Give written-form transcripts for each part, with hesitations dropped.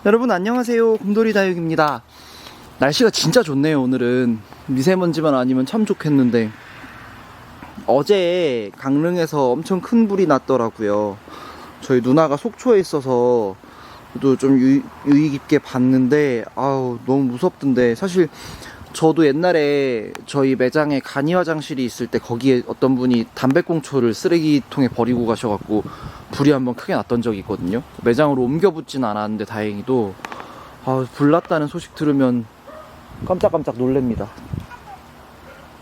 여러분 안녕하세요, 곰돌이 다육입니다. 날씨가 진짜 좋네요. 오늘은 미세먼지만 아니면 참 좋겠는데 어제 강릉에서 엄청 큰 불이 났더라고요. 저희 누나가 속초에 있어서 또 좀 유의 깊게 봤는데 아우 너무 무섭던데, 사실 저도 옛날에 저희 매장에 간이 화장실이 있을 때 거기에 어떤 분이 담배꽁초를 쓰레기통에 버리고 가셔갖고 불이 한번 크게 났던 적이 있거든요. 매장으로 옮겨 붙진 않았는데 다행히도 불 났다는 소식 들으면 깜짝깜짝 놀랍니다.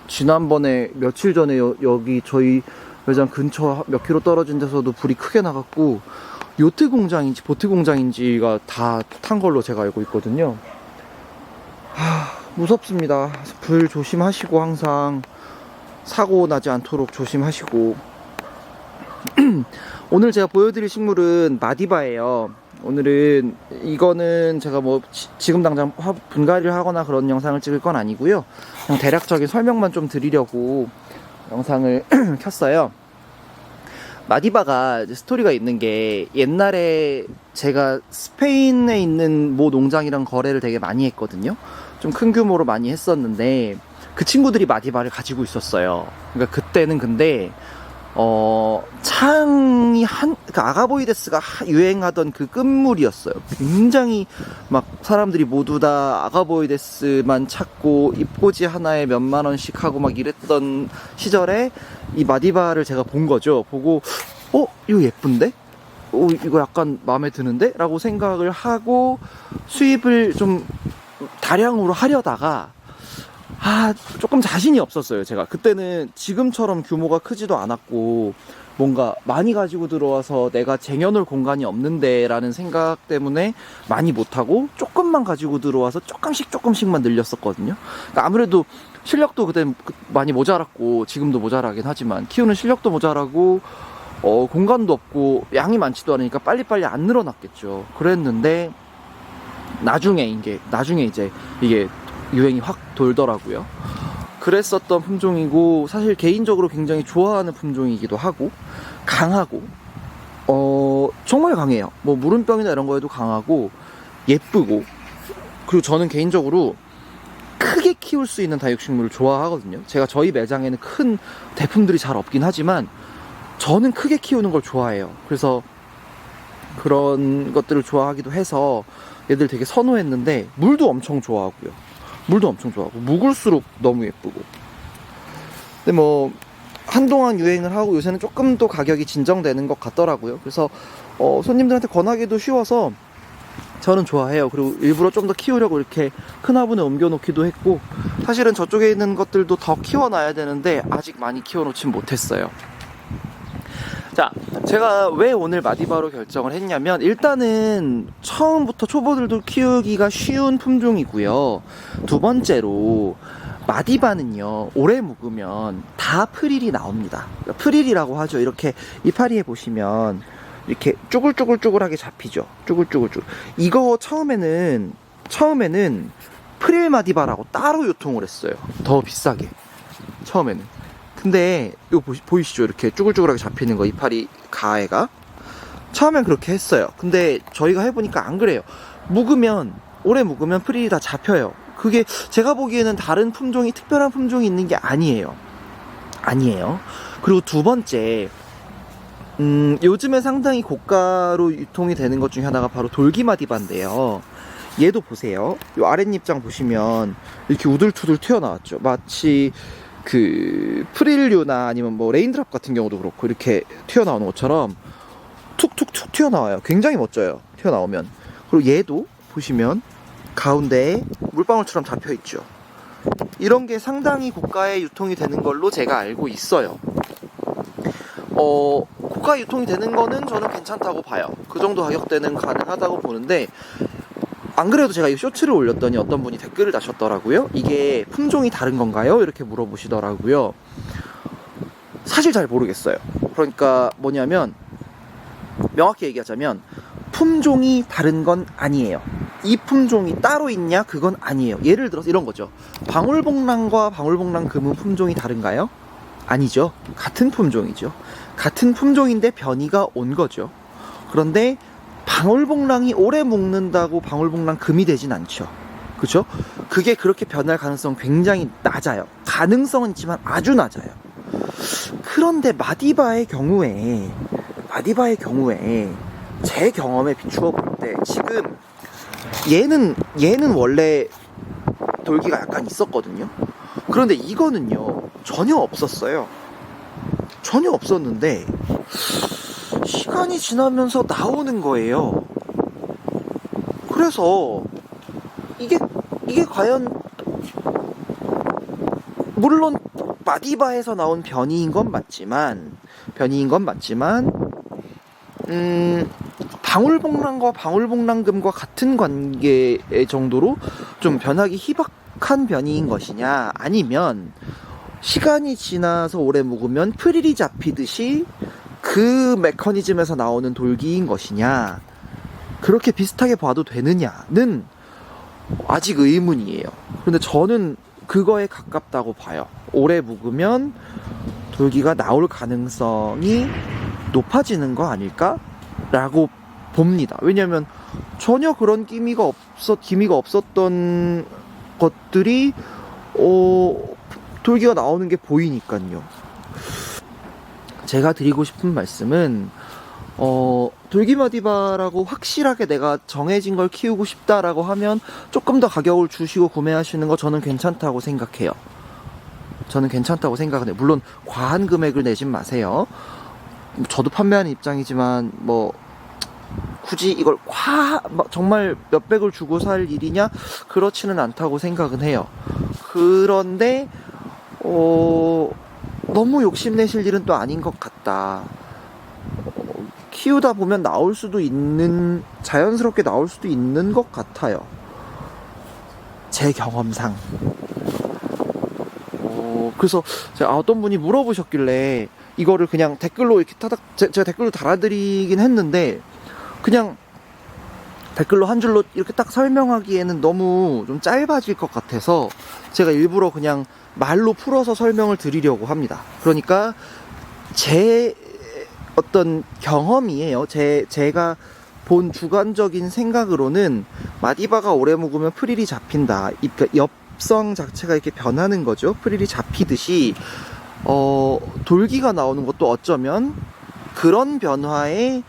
지난번에 며칠 전에 여기 저희 매장 근처 몇 킬로 떨어진 데서도 불이 크게 나갔고 요트 공장인지 보트 공장인지가 다 탄 걸로 제가 알고 있거든요. 무섭습니다. 불 조심하시고 항상 사고 나지 않도록 조심하시고 오늘 제가 보여드릴 식물은 마디바예요. 오늘은 이거는 제가 뭐 지금 당장 분갈이를 하거나 그런 영상을 찍을 건 아니고요, 그냥 대략적인 설명만 좀 드리려고 영상을 켰어요. 마디바가 스토리가 있는 게, 옛날에 제가 스페인에 있는 모 농장이랑 거래를 되게 많이 했거든요. 좀 큰 규모로 많이 했었는데 그 친구들이 마디바를 가지고 있었어요. 그러니까 그때는 근데 창이 그 아가보이데스가 유행하던 그 끝물이었어요. 굉장히 막 사람들이 모두 다 아가보이데스만 찾고 잎꽂이 하나에 몇만 원씩 하고 막 이랬던 시절에 이 마디바를 제가 본 거죠. 보고 이거 예쁜데? 이거 약간 마음에 드는데? 라고 생각을 하고 수입을 좀 다량으로 하려다가 조금 자신이 없었어요. 제가 그때는 지금처럼 규모가 크지도 않았고 뭔가 많이 가지고 들어와서 내가 쟁여놓을 공간이 없는데 라는 생각 때문에 많이 못하고 조금만 가지고 들어와서 조금씩만 늘렸었거든요. 그러니까 아무래도 실력도 그때 많이 모자랐고 지금도 모자라긴 하지만 키우는 실력도 모자라고 공간도 없고 양이 많지도 않으니까 빨리빨리 안 늘어났겠죠. 그랬는데 나중에 이제 이게 유행이 확 돌더라고요. 그랬었던 품종이고, 사실 개인적으로 굉장히 좋아하는 품종이기도 하고, 강하고 정말 강해요. 뭐 무름병이나 이런 거에도 강하고 예쁘고, 그리고 저는 개인적으로 크게 키울 수 있는 다육식물을 좋아하거든요. 제가 저희 매장에는 큰 대품들이 잘 없긴 하지만 저는 크게 키우는 걸 좋아해요. 그래서 그런 것들을 좋아하기도 해서 얘들 되게 선호했는데, 물도 엄청 좋아하고 묵을수록 너무 예쁘고. 근데 뭐 한동안 유행을 하고 요새는 조금 더 가격이 진정되는 것 같더라고요. 그래서 손님들한테 권하기도 쉬워서 저는 좋아해요. 그리고 일부러 좀 더 키우려고 이렇게 큰 화분에 옮겨 놓기도 했고, 사실은 저쪽에 있는 것들도 더 키워놔야 되는데 아직 많이 키워놓진 못했어요. 자, 제가 왜 오늘 마디바로 결정을 했냐면, 일단은 처음부터 초보들도 키우기가 쉬운 품종이고요. 두 번째로 마디바는요, 오래 묵으면 다 프릴이 나옵니다. 프릴이라고 하죠. 이렇게 이파리에 보시면 이렇게 쭈글쭈글쭈글하게 잡히죠. 쭈글쭈글쭈글. 이거 처음에는 프릴 마디바라고 따로 유통을 했어요. 더 비싸게. 처음에는. 근데 이거 보이시죠? 이렇게 쭈글쭈글하게 잡히는 거, 이파리 가해가. 처음엔 그렇게 했어요. 근데 저희가 해보니까 안 그래요. 오래 묵으면 프릴이 다 잡혀요. 그게 제가 보기에는 다른 품종이, 특별한 품종이 있는 게 아니에요. 그리고 두 번째, 요즘에 상당히 고가로 유통이 되는 것 중에 하나가 바로 돌기마디바인데요. 얘도 보세요. 요 아랫잎장 보시면 이렇게 우들투들 튀어나왔죠. 마치 그 프릴류나 아니면 뭐 레인드랍 같은 경우도 그렇고 이렇게 튀어나오는 것처럼 툭툭툭 튀어나와요. 굉장히 멋져요, 튀어나오면. 그리고 얘도 보시면 가운데에 물방울처럼 잡혀있죠. 이런 게 상당히 고가에 유통이 되는 걸로 제가 알고 있어요. 고가 유통이 되는 거는 저는 괜찮다고 봐요. 그 정도 가격대는 가능하다고 보는데, 안 그래도 제가 이 쇼츠를 올렸더니 어떤 분이 댓글을 다셨더라고요. 이게 품종이 다른 건가요? 이렇게 물어보시더라고요. 사실 잘 모르겠어요. 그러니까 뭐냐면, 명확히 얘기하자면 품종이 다른 건 아니에요. 이 품종이 따로 있냐? 그건 아니에요. 예를 들어서 이런 거죠. 방울복랑과 방울복랑금은 품종이 다른가요? 아니죠. 같은 품종이죠. 같은 품종인데 변이가 온 거죠. 그런데 방울복랑이 오래 묵는다고 방울복랑 금이 되진 않죠. 그죠? 그게 그렇게 변할 가능성은 굉장히 낮아요. 가능성은 있지만 아주 낮아요. 그런데 마디바의 경우에 제 경험에 비추어 볼 때 지금 얘는 원래 돌기가 약간 있었거든요. 그런데 이거는요 전혀 없었어요. 전혀 없었는데 시간이 지나면서 나오는 거예요. 그래서 이게 과연, 물론 마디바에서 나온 변이인 건 맞지만 방울복랑과 방울복랑금과 같은 관계의 정도로 좀 변하기 희박한 변이인 것이냐, 아니면 시간이 지나서 오래 묵으면 프릴이 잡히듯이 그 메커니즘에서 나오는 돌기인 것이냐, 그렇게 비슷하게 봐도 되느냐는 아직 의문이에요. 그런데 저는 그거에 가깝다고 봐요. 오래 묵으면 돌기가 나올 가능성이 높아지는 거 아닐까라고 봅니다. 왜냐하면 전혀 그런 기미가 없었던 것들이 돌기가 나오는 게 보이니까요. 제가 드리고 싶은 말씀은 돌기마디바라고 확실하게 내가 정해진 걸 키우고 싶다라고 하면 조금 더 가격을 주시고 구매하시는 거 저는 괜찮다고 생각해요. 물론 과한 금액을 내진 마세요. 저도 판매하는 입장이지만 굳이 이걸 정말 몇백을 주고 살 일이냐? 그렇지는 않다고 생각은 해요. 그런데 너무 욕심내실 일은 또 아닌 것 같다. 키우다 보면 자연스럽게 나올 수도 있는 것 같아요. 제 경험상. 그래서 어떤 분이 물어보셨길래 이거를 그냥 댓글로 이렇게 제가 댓글로 달아드리긴 했는데, 그냥 댓글로 한 줄로 이렇게 딱 설명하기에는 너무 좀 짧아질 것 같아서 제가 일부러 그냥 말로 풀어서 설명을 드리려고 합니다. 그러니까 제 어떤 경험이에요. 제가 본 주관적인 생각으로는 마디바가 오래 묵으면 프릴이 잡힌다. 그러니까 엽성 자체가 이렇게 변하는 거죠. 프릴이 잡히듯이 돌기가 나오는 것도 어쩌면 그런 변화의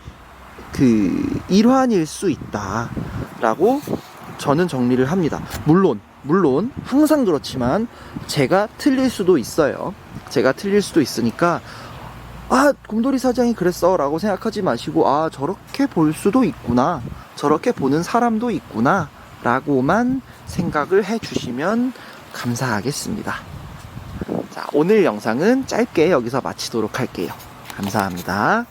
그 일환일 수 있다라고 저는 정리를 합니다. 물론 항상 그렇지만 제가 틀릴 수도 있어요. 제가 틀릴 수도 있으니까 곰돌이 사장이 그랬어 라고 생각하지 마시고, 저렇게 볼 수도 있구나, 저렇게 보는 사람도 있구나 라고만 생각을 해주시면 감사하겠습니다. 자, 오늘 영상은 짧게 여기서 마치도록 할게요. 감사합니다.